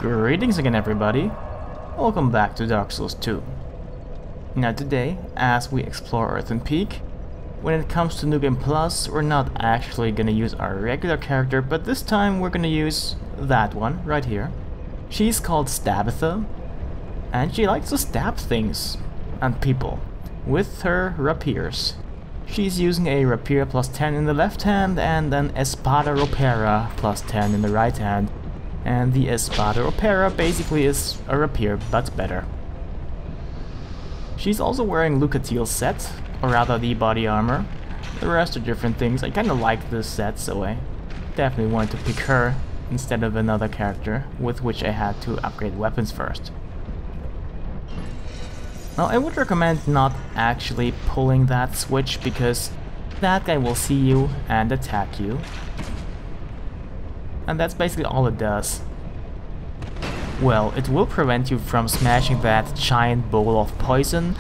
Greetings again, everybody. Welcome back to Dark Souls 2. Now today, as we explore Earthen Peak, when it comes to New Game Plus, we're not actually gonna use our regular character, but this time we're gonna use that one, right here. She's called Stabitha, and she likes to stab things and people with her rapiers. She's using a rapier plus 10 in the left hand and an Espada Ropera plus 10 in the right hand. And the Espada Ropera basically is a rapier, but better. She's also wearing Lucatiel's set, or rather the body armor. The rest are different things. I kinda like this set, so I definitely wanted to pick her instead of another character, with which I had to upgrade weapons first. Now I would recommend not actually pulling that switch, because that guy will see you and attack you. And that's basically all it does. Well, it will prevent you from smashing that giant bowl of poison,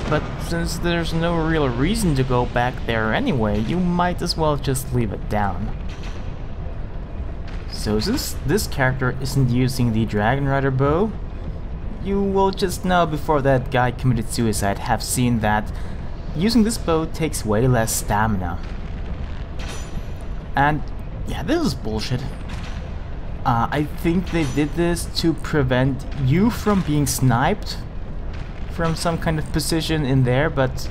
but since there's no real reason to go back there anyway, you might as well just leave it down. So since this character isn't using the Dragon Rider bow, you will just now, before that guy committed suicide, have seen that using this bow takes way less stamina. And yeah, this is bullshit. I think they did this to prevent you from being sniped from some kind of position in there, but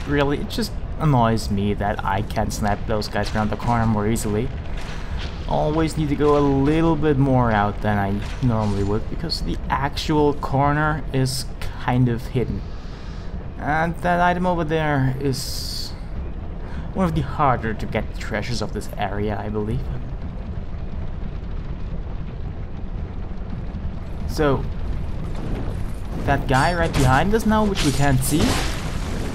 really it just annoys me that I can't snipe those guys around the corner more easily. Always need to go a little bit more out than I normally would, because the actual corner is kind of hidden. And that item over there is one of the harder to get treasures of this area, I believe. So, that guy right behind us now, which we can't see,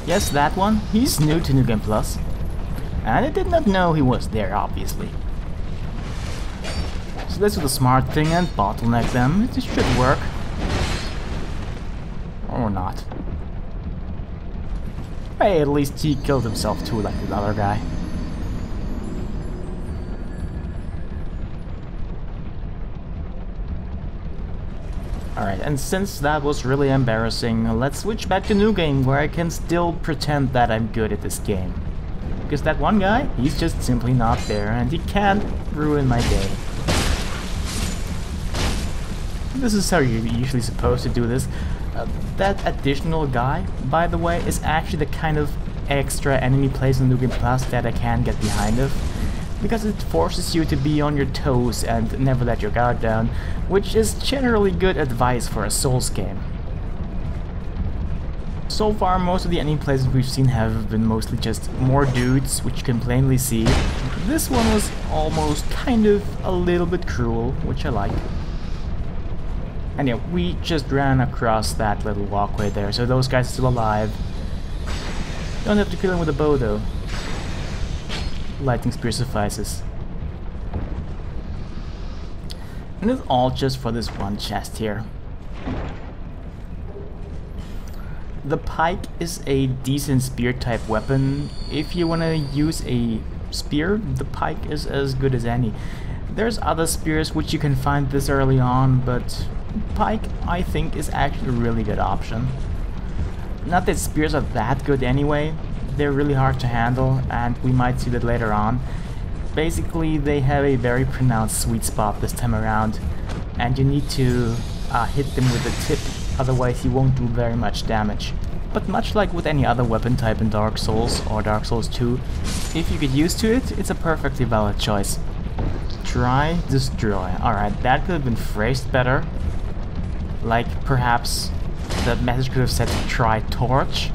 yes, that one, he's new to New Game Plus, and I did not know he was there, obviously. So let's do the smart thing and bottleneck them. It should work. Or not. Hey, at least he killed himself too, like the other guy. Alright, and since that was really embarrassing, let's switch back to New Game, where I can still pretend that I'm good at this game. Because that one guy, he's just simply not there, and he can't ruin my day. This is how you're usually supposed to do this. That additional guy, by the way, is actually the kind of extra enemy plays in New Game Plus that I can get behind of. Because it forces you to be on your toes and never let your guard down, which is generally good advice for a Souls game. So far, most of the enemy plays we've seen have been mostly just more dudes, which you can plainly see. This one was almost kind of a little bit cruel, which I like. And yeah, we just ran across that little walkway there, so those guys are still alive. Don't have to kill them with a bow though. Lightning spear suffices. And it's all just for this one chest here. The pike is a decent spear type weapon. If you want to use a spear, the pike is as good as any. There's other spears which you can find this early on, but pike I think is actually a really good option. Not that spears are that good anyway. They're really hard to handle, and we might see that later on. Basically, they have a very pronounced sweet spot this time around, and you need to hit them with the tip, otherwise you won't do very much damage. But much like with any other weapon type in Dark Souls or Dark Souls 2, if you get used to it, it's a perfectly valid choice. Try, destroy. Alright, that could have been phrased better. Like, perhaps the message could have said try torch,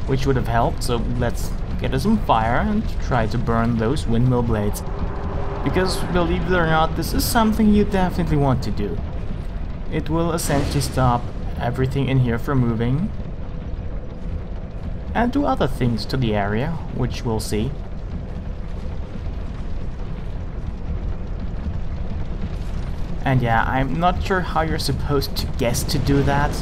which would have helped, so let's get us some fire and try to burn those windmill blades. Because, believe it or not, this is something you definitely want to do. It will essentially stop everything in here from moving, and do other things to the area, which we'll see. And yeah, I'm not sure how you're supposed to guess to do that.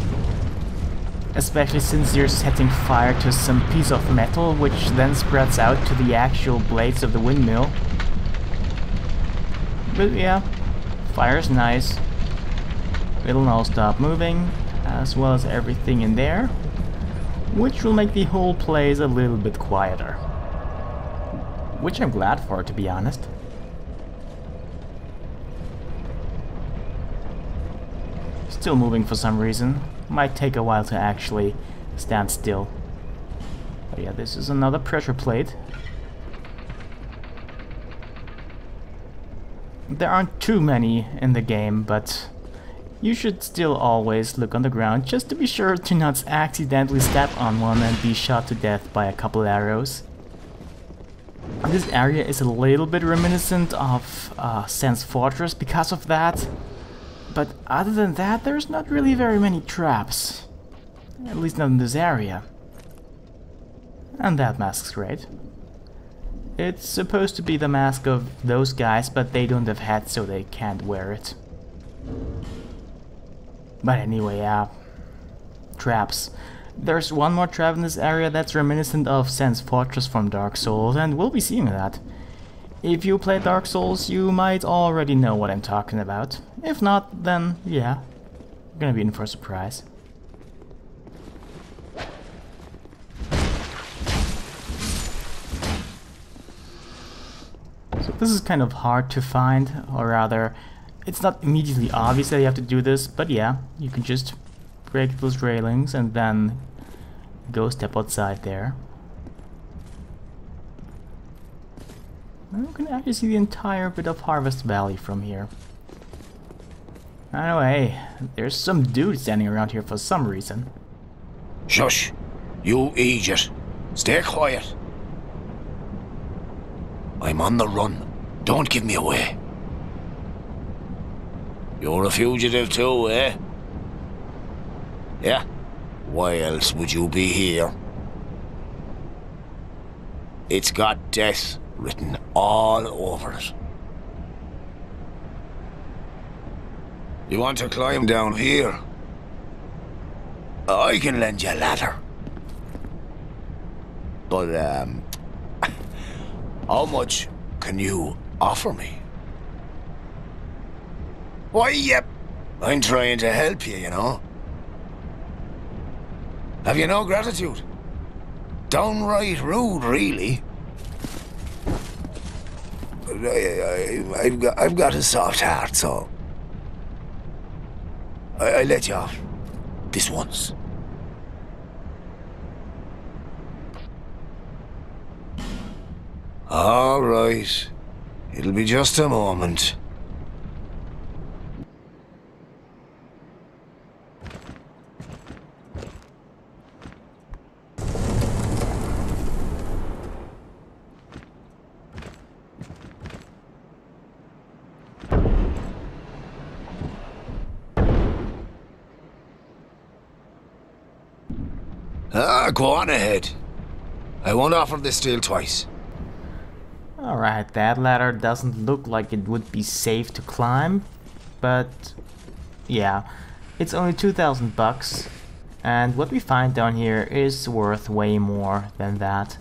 Especially since you're setting fire to some piece of metal, which then spreads out to the actual blades of the windmill. But yeah, fire's nice. It'll now stop moving, as well as everything in there, which will make the whole place a little bit quieter. Which I'm glad for, to be honest. Still moving for some reason. Might take a while to actually stand still. But yeah, this is another pressure plate. There aren't too many in the game, but you should still always look on the ground just to be sure to not accidentally step on one and be shot to death by a couple arrows. This area is a little bit reminiscent of Sans Fortress because of that, but other than that there's not really very many traps. At least not in this area. And that mask's great. It's supposed to be the mask of those guys, but they don't have hats, so they can't wear it. But anyway, traps. There's one more trap in this area that's reminiscent of Sans Fortress from Dark Souls, and we'll be seeing that. If you play Dark Souls, you might already know what I'm talking about. If not, then yeah, you're gonna be in for a surprise. So this is kind of hard to find, or rather, it's not immediately obvious that you have to do this, but yeah, you can just break those railings and then go step outside there. And you can actually see the entire bit of Harvest Valley from here. Anyway, there's some dude standing around here for some reason. Shush! You idiot! Stay quiet! I'm on the run. Don't give me away. You're a fugitive too, eh? Yeah? Why else would you be here? It's got death written all over it. You want to climb down here? I can lend you a ladder. But, how much can you offer me? Why, yep, I'm trying to help you, you know. Have you no gratitude? Downright rude, really. I've got a soft heart, so I let you off this once. All right, it'll be just a moment. Go on ahead. I won't offer this deal twice. Alright, that ladder doesn't look like it would be safe to climb, but yeah, it's only 2,000 bucks, and what we find down here is worth way more than that.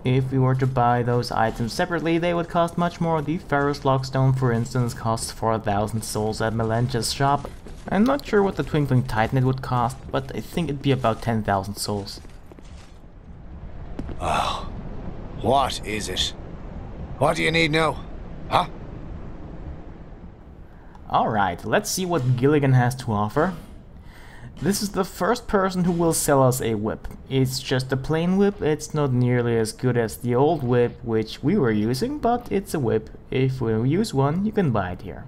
If we were to buy those items separately, they would cost much more. The Ferrous Lockstone, for instance, costs 4,000 souls at Melench's shop. I'm not sure what the Twinkling Titanite would cost, but I think it'd be about 10,000 souls. Oh, what is it? What do you need now? Huh? Alright, let's see what Gilligan has to offer. This is the first person who will sell us a whip. It's just a plain whip, it's not nearly as good as the old whip which we were using, but it's a whip. If we use one, you can buy it here.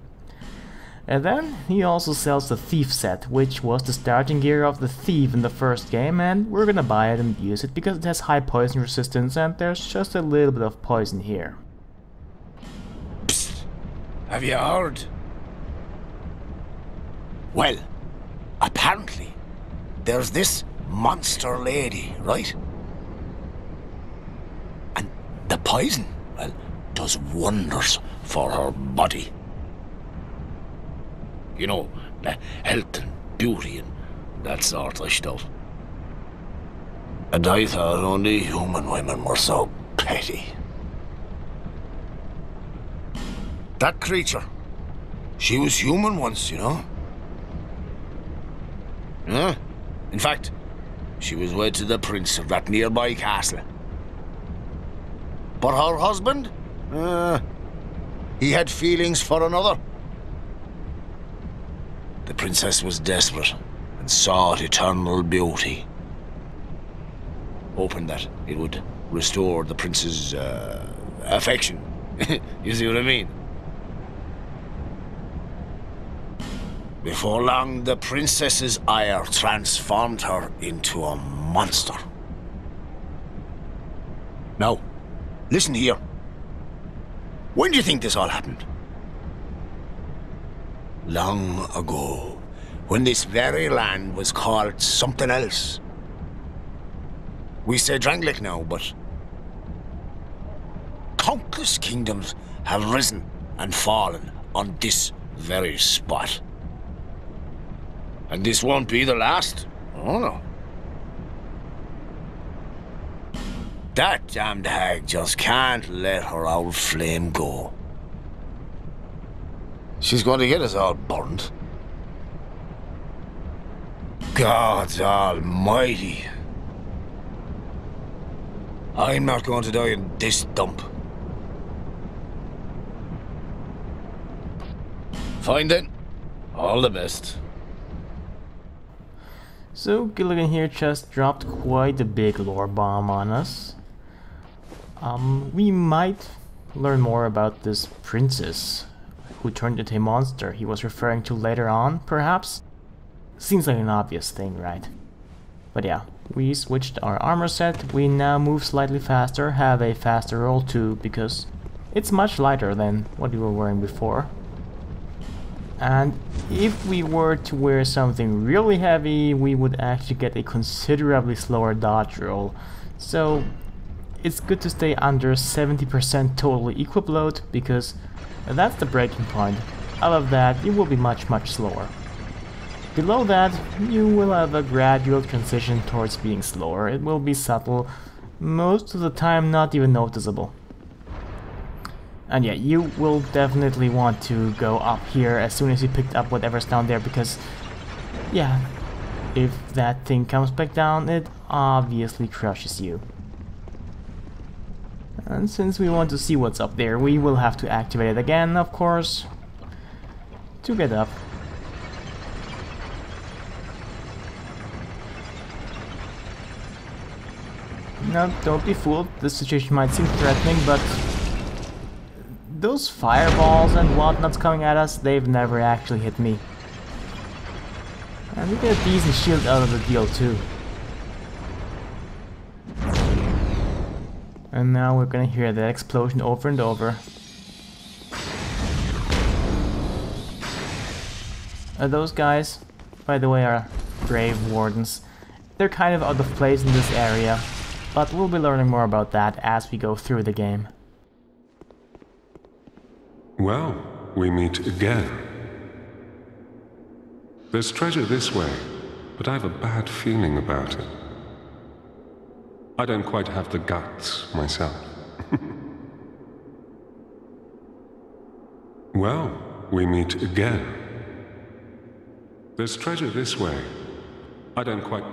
And then he also sells the Thief set, which was the starting gear of the Thief in the first game, and we're gonna buy it and use it because it has high poison resistance and there's just a little bit of poison here. Psst. Have you heard? Well, apparently, there's this monster lady, right? And the poison, well, does wonders for her body. You know, the health and beauty and that sort of stuff. And I thought only human women were so petty. That creature, she was human once, you know? Huh? In fact, she was wed to the prince of that nearby castle. But her husband? He had feelings for another. The princess was desperate and sought eternal beauty, hoping that it would restore the prince's affection. You see what I mean? Before long, the princess's ire transformed her into a monster. Now, listen here. When do you think this all happened? Long ago, when this very land was called something else. We say Drangleic now, but countless kingdoms have risen and fallen on this very spot. And this won't be the last. Oh no. That damned hag just can't let her old flame go. She's going to get us all burned. God almighty. I'm not going to die in this dump. Fine then. All the best. So Gilligan here just dropped quite a big lore bomb on us. We might learn more about this princess who turned into a monster he was referring to later on, perhaps? Seems like an obvious thing, right? But yeah, we switched our armor set, we now move slightly faster, have a faster roll too, because it's much lighter than what we were wearing before. And if we were to wear something really heavy, we would actually get a considerably slower dodge roll. So it's good to stay under 70% total equip load, because that's the breaking point. Out of that, it will be much slower. Below that, you will have a gradual transition towards being slower. It will be subtle, most of the time not even noticeable. And yeah, you will definitely want to go up here as soon as you picked up whatever's down there, because yeah, if that thing comes back down, it obviously crushes you. And since we want to see what's up there, we will have to activate it again, of course, to get up. Now, don't be fooled, this situation might seem threatening, but those fireballs and whatnots coming at us, they've never actually hit me. And we get a decent shield out of the deal too. And now we're gonna hear that explosion over and over. Those guys, by the way, are grave wardens. They're kind of out of place in this area, but we'll be learning more about that as we go through the game. Well, we meet again. There's treasure this way, but I have a bad feeling about it. I don't quite have the guts myself. Well, we meet again. There's treasure this way. I don't quite...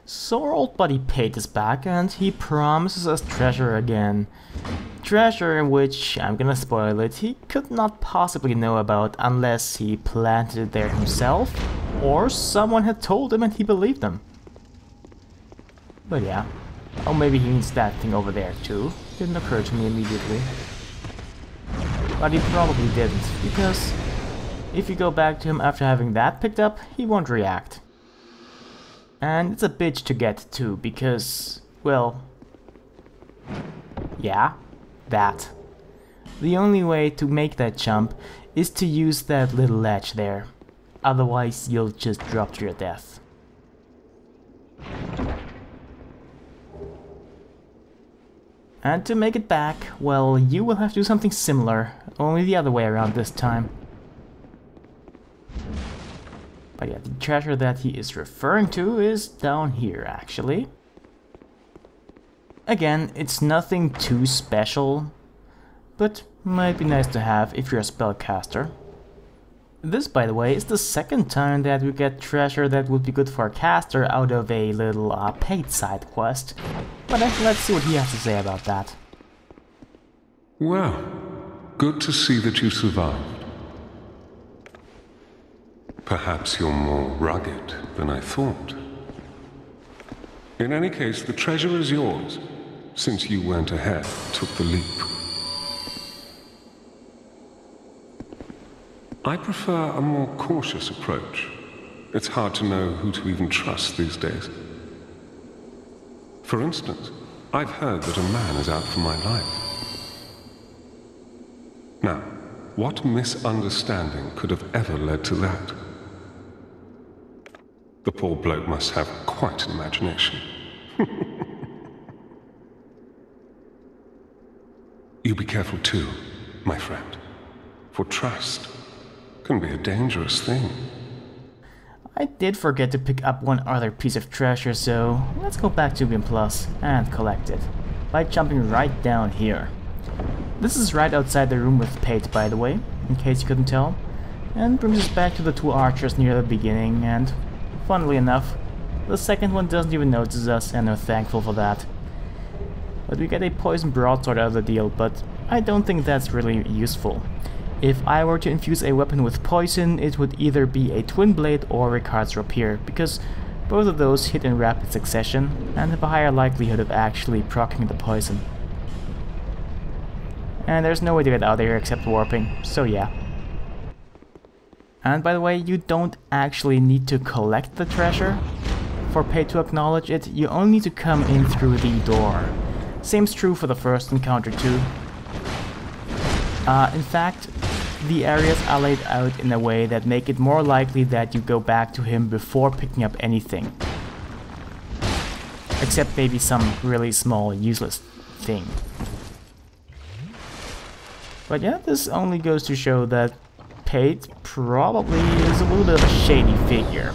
So our old buddy Pate is back and he promises us treasure again. Treasure which, I'm gonna spoil it, he could not possibly know about unless he planted it there himself, or someone had told him and he believed them. But yeah, or maybe he needs that thing over there too. Didn't occur to me immediately. But he probably didn't, because if you go back to him after having that picked up, he won't react. And it's a bitch to get to, because, well, yeah, that. The only way to make that jump is to use that little ledge there. Otherwise, you'll just drop to your death. And to make it back, well, you will have to do something similar, only the other way around this time. But yeah, the treasure that he is referring to is down here, actually. Again, it's nothing too special, but might be nice to have if you're a spellcaster. This, by the way, is the second time that we get treasure that would be good for a caster out of a little paid side quest. But let's see what he has to say about that. Well, good to see that you survived. Perhaps you're more rugged than I thought. In any case, the treasure is yours, since you went ahead, took the leap. I prefer a more cautious approach. It's hard to know who to even trust these days. For instance, I've heard that a man is out for my life. Now, what misunderstanding could have ever led to that? The poor bloke must have quite an imagination. You be careful too, my friend, for trust can be a dangerous thing. I did forget to pick up one other piece of treasure, so let's go back to Game Plus and collect it by jumping right down here. This is right outside the room with Pate, by the way, in case you couldn't tell, and brings us back to the two archers near the beginning, and funnily enough, the second one doesn't even notice us, and we're thankful for that. But we get a poison broadsword out of the deal, but I don't think that's really useful. If I were to infuse a weapon with poison, it would either be a twin blade or a Card's Rapier, because both of those hit in rapid succession and have a higher likelihood of actually proccing the poison. And there's no way to get out of here except warping, so yeah. And by the way, you don't actually need to collect the treasure for Pate to acknowledge it, you only need to come in through the door. Same's true for the first encounter too. In fact, the areas are laid out in a way that make it more likely that you go back to him before picking up anything. Except maybe some really small, useless thing. But yeah, this only goes to show that Pate probably is a little bit of a shady figure.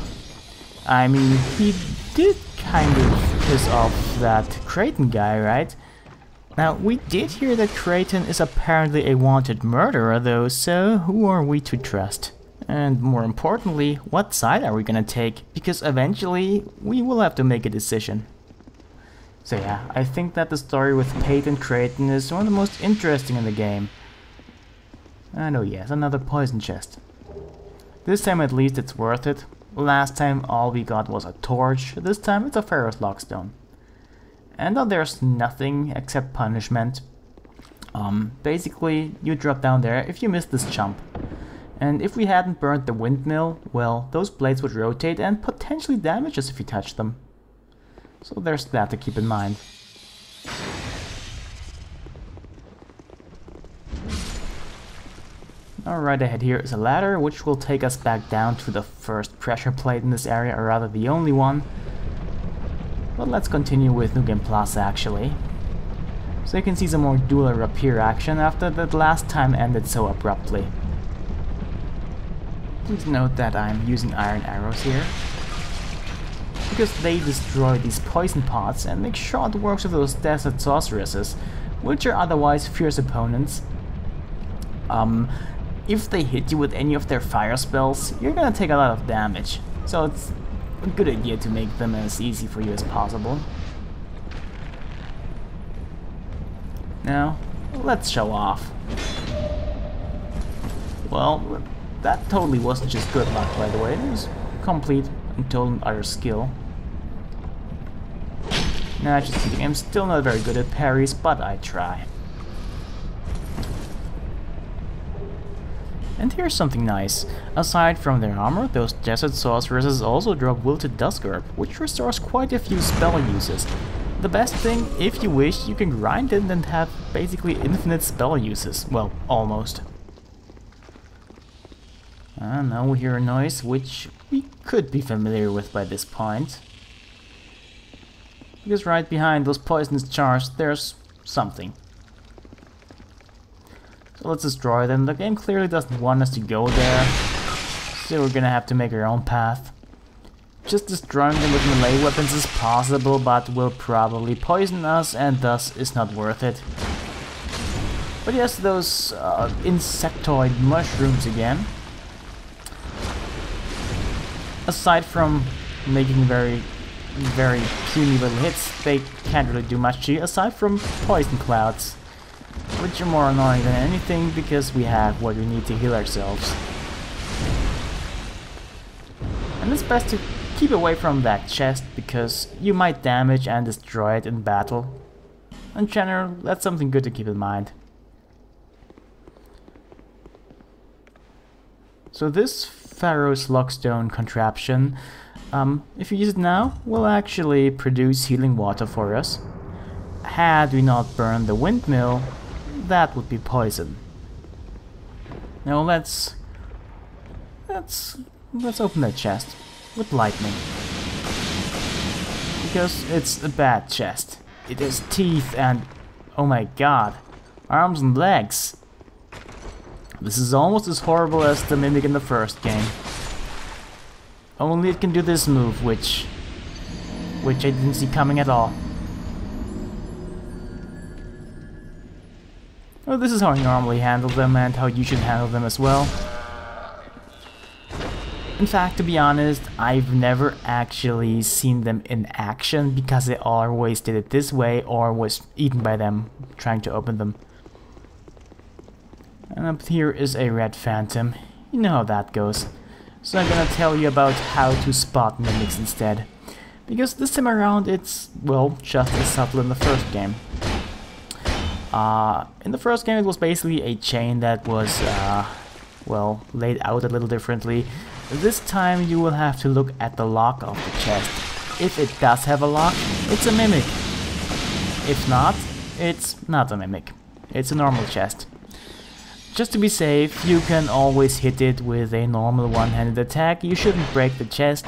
I mean, he did kind of piss off that Creighton guy, right? Now, we did hear that Creighton is apparently a wanted murderer though, so who are we to trust? And more importantly, what side are we gonna take? Because eventually, we will have to make a decision. So yeah, I think that the story with Pate and Creighton is one of the most interesting in the game. And oh yes, another poison chest. This time at least it's worth it. Last time all we got was a torch, this time it's a ferrous lockstone. And though there's nothing except punishment, basically you drop down there if you miss this jump. And if we hadn't burned the windmill, well, those blades would rotate and potentially damage us if you touch them. So there's that to keep in mind. Alright, ahead here is a ladder, which will take us back down to the first pressure plate in this area, or rather the only one. But let's continue with New Game Plus actually. So you can see some more dual rapier action after that last time ended so abruptly. Please note that I'm using iron arrows here, because they destroy these poison pots and make short works of those desert sorceresses, which are otherwise fierce opponents. If they hit you with any of their fire spells, you're gonna take a lot of damage, so it's a good idea to make them as easy for you as possible. Now, let's show off. Well, that totally wasn't just good luck, by the way. It was complete and total utter skill. Nah, just kidding. I'm still not very good at parries, but I try. And here's something nice. Aside from their armor, those desert sorceresses also drop Wilted Dusk Herb, which restores quite a few spell uses. The best thing, if you wish, you can grind it and have basically infinite spell uses. Well, almost. Now we hear a noise which we could be familiar with by this point. Because right behind those poisonous jars, there's something. So let's destroy them. The game clearly doesn't want us to go there, so we're gonna have to make our own path. Just destroying them with melee weapons is possible, but will probably poison us and thus is not worth it. But yes, those insectoid mushrooms again. aside from making very puny little hits, they can't really do much to you, aside from poison clouds, which are more annoying than anything because we have what we need to heal ourselves. And it's best to keep away from that chest because you might damage and destroy it in battle. In general, that's something good to keep in mind. So this Pharaoh's Lockstone contraption, if you use it now, will actually produce healing water for us. Had we not burned the windmill, that would be poison. Now let's open that chest with lightning. Because it's a bad chest. It has teeth and, oh my god, arms and legs. This is almost as horrible as the Mimic in the first game. Only it can do this move, which I didn't see coming at all. Well, this is how I normally handle them and how you should handle them as well. In fact, to be honest, I've never actually seen them in action because I always did it this way or was eaten by them trying to open them. And up here is a red phantom. You know how that goes. So I'm gonna tell you about how to spot mimics instead. Because this time around it's, well, just as subtle in the first game. In the first game it was basically a chain that was, well, laid out a little differently. This time you will have to look at the lock of the chest. If it does have a lock, it's a mimic. If not, it's not a mimic. It's a normal chest. Just to be safe, you can always hit it with a normal one-handed attack. You shouldn't break the chest,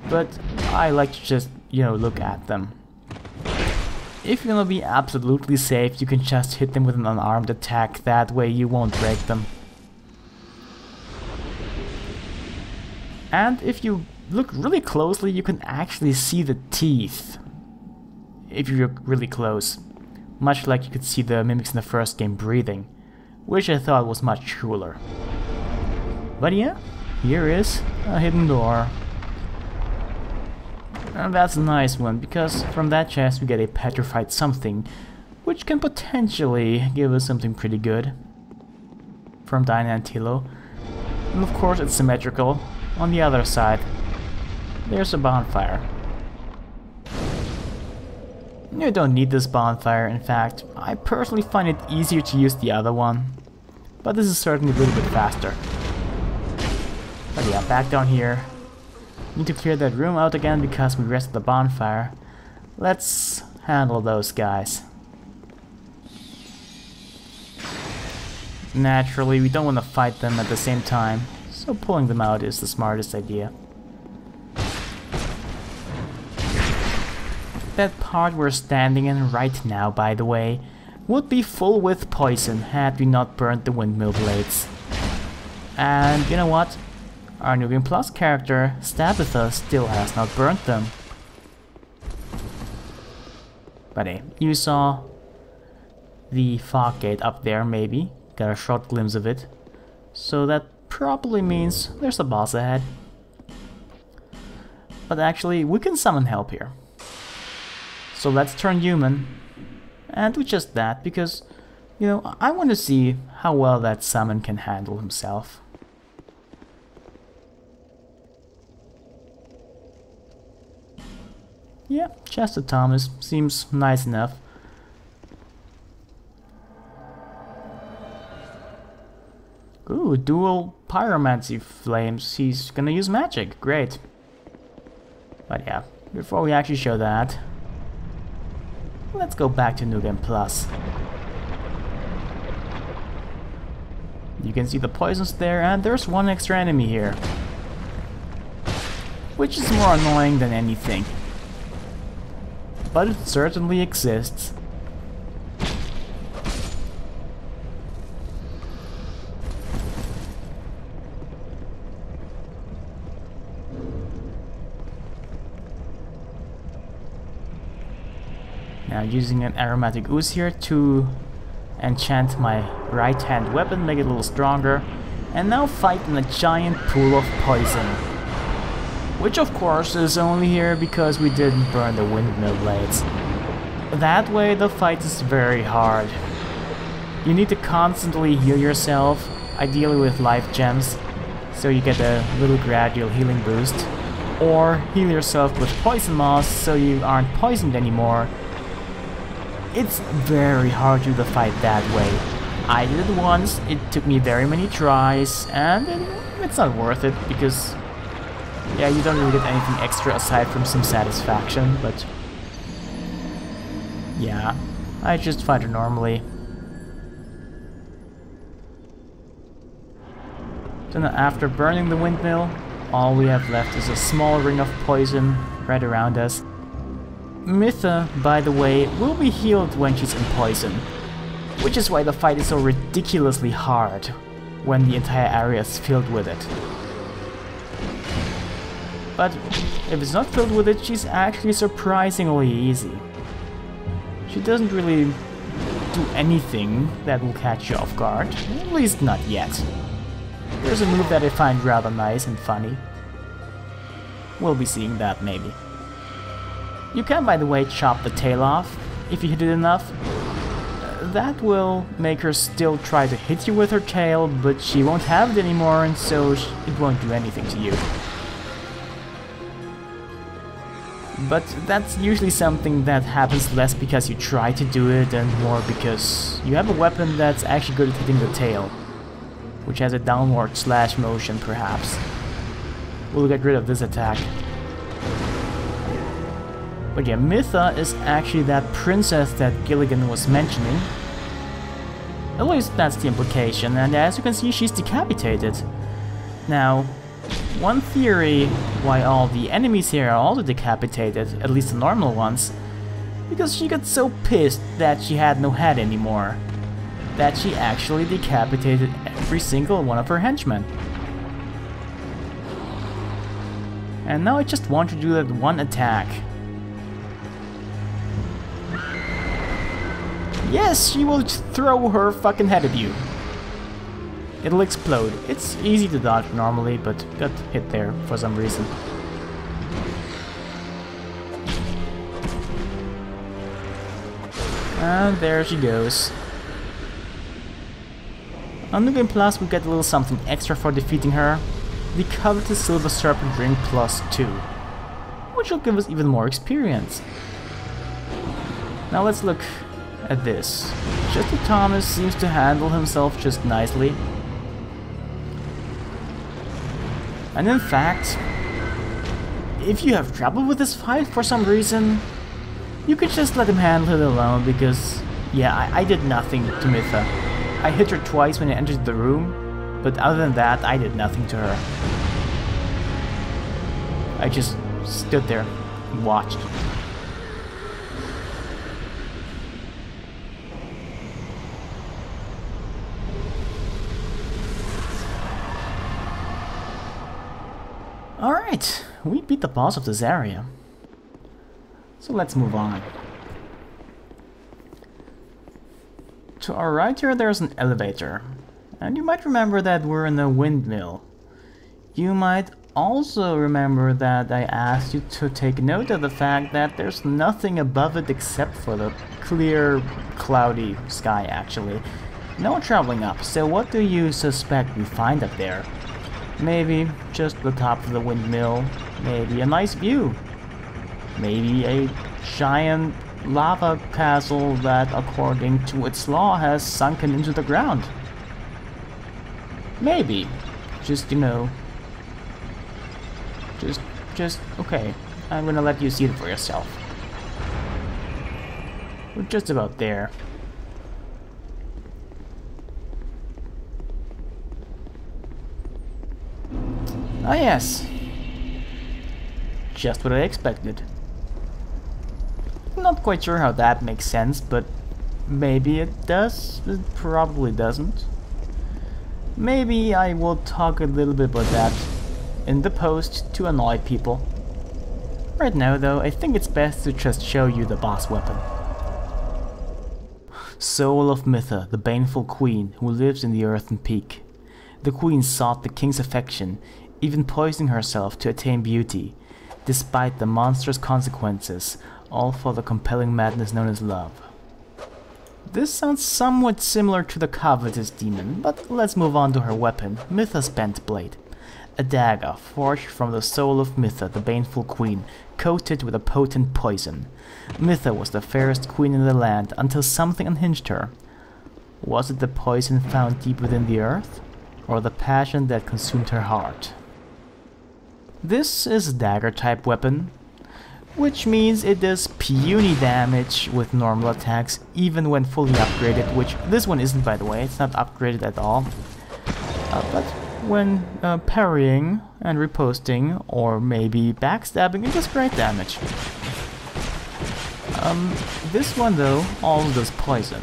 but I like to just, you know, look at them. If you want to be absolutely safe, you can just hit them with an unarmed attack. That way you won't break them. And if you look really closely, you can actually see the teeth. If you look really close. Much like you could see the mimics in the first game breathing. Which I thought was much cooler. But yeah, here is a hidden door. And that's a nice one, because from that chest we get a petrified something, which can potentially give us something pretty good. From Dynantilo. And of course it's symmetrical. On the other side, there's a bonfire. You don't need this bonfire, in fact, I personally find it easier to use the other one. But this is certainly a little bit faster. But yeah, back down here. Need to clear that room out again because we rested the bonfire. Let's handle those guys. Naturally, we don't want to fight them at the same time, so pulling them out is the smartest idea. That part we're standing in right now, by the way, would be full with poison had we not burned the windmill blades. And you know what? Our New Game Plus character, Stabitha, still has not burnt them. But hey, you saw the fog gate up there, maybe. Got a short glimpse of it. So that probably means there's a boss ahead. But actually, we can summon help here. So let's turn human. And do just that, because, you know, I want to see how well that summon can handle himself. Yeah, Chester Thomas seems nice enough. Ooh, dual pyromancy flames. He's gonna use magic. Great. But yeah, before we actually show that, let's go back to New Game Plus. You can see the poisons there, and there's one extra enemy here. Which is more annoying than anything. But it certainly exists. Now using an aromatic ooze here to enchant my right hand weapon, make it a little stronger, and now fight in a giant pool of poison. which of course is only here because we didn't burn the windmill blades. That way the fight is very hard. You need to constantly heal yourself, ideally with life gems, so you get a little gradual healing boost. Or heal yourself with poison moss so you aren't poisoned anymore. It's very hard to do the fight that way. I did it once, it took me very many tries, and it's not worth it because, yeah, you don't really get anything extra aside from some satisfaction, but yeah, I just fight her normally. So now after burning the windmill, all we have left is a small ring of poison right around us. Mytha, by the way, will be healed when she's in poison, which is why the fight is so ridiculously hard when the entire area is filled with it. But if it's not filled with it, she's actually surprisingly easy. She doesn't really do anything that will catch you off guard, at least not yet. There's a move that I find rather nice and funny. We'll be seeing that maybe. You can, by the way, chop the tail off if you hit it enough. That will make her still try to hit you with her tail, but she won't have it anymore, and so it won't do anything to you. But that's usually something that happens less because you try to do it and more because you have a weapon that's actually good at hitting the tail, which has a downward slash motion perhaps. We'll get rid of this attack. But yeah, Mytha is actually that princess that Gilligan was mentioning. At least that's the implication, and as you can see, she's decapitated. Now, one theory why all the enemies here are also decapitated, at least the normal ones, because she got so pissed that she had no head anymore, that she actually decapitated every single one of her henchmen. And now I just want to do that one attack. Yes, she will throw her fucking head at you. It'll explode. It's easy to dodge normally, but got hit there for some reason. And there she goes. On New Game Plus, we get a little something extra for defeating her. The coveted Silver Serpent Ring +2, which will give us even more experience. Now let's look at this. Chester Thomas seems to handle himself just nicely. And in fact, if you have trouble with this fight for some reason, you could just let him handle it alone because, yeah, I did nothing to Mytha. I hit her twice when I entered the room, but other than that, I did nothing to her. I just stood there and watched. Alright, we beat the boss of this area. So let's move on. To our right here there's an elevator. And you might remember that we're in a windmill. You might also remember that I asked you to take note of the fact that there's nothing above it except for the clear, cloudy sky actually. No traveling up, so what do you suspect we find up there? Maybe just the top of the windmill, maybe a nice view, maybe a giant lava castle that according to its law has sunken into the ground. Maybe, just, you know, just, okay, I'm gonna let you see it for yourself. We're just about there. Ah yes, just what I expected. Not quite sure how that makes sense, but maybe it does, it probably doesn't. Maybe I will talk a little bit about that in the post to annoy people. Right now though, I think it's best to just show you the boss weapon. Soul of Mytha, the baneful queen who lives in the Earthen Peak. The queen sought the king's affection even poisoning herself to attain beauty, despite the monstrous consequences, all for the compelling madness known as love. This sounds somewhat similar to the covetous demon, but let's move on to her weapon, Mytha's bent blade. A dagger forged from the soul of Mytha, the baneful queen, coated with a potent poison. Mytha was the fairest queen in the land until something unhinged her. Was it the poison found deep within the earth, or the passion that consumed her heart? This is a dagger-type weapon, which means it does puny damage with normal attacks even when fully upgraded, which this one isn't, by the way. It's not upgraded at all. But when parrying and riposting, or maybe backstabbing, it does great damage. This one though also does poison.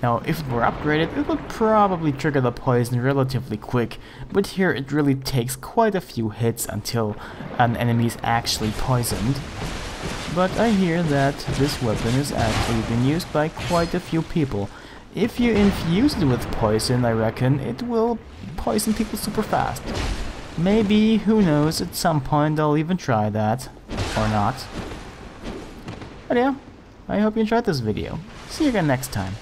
Now if it were upgraded, it would probably trigger the poison relatively quick, but here it really takes quite a few hits until an enemy is actually poisoned. But I hear that this weapon is actually been used by quite a few people. If you infuse it with poison, I reckon it will poison people super fast. Maybe, who knows, at some point I'll even try that. Or not. But yeah, I hope you enjoyed this video. See you again next time.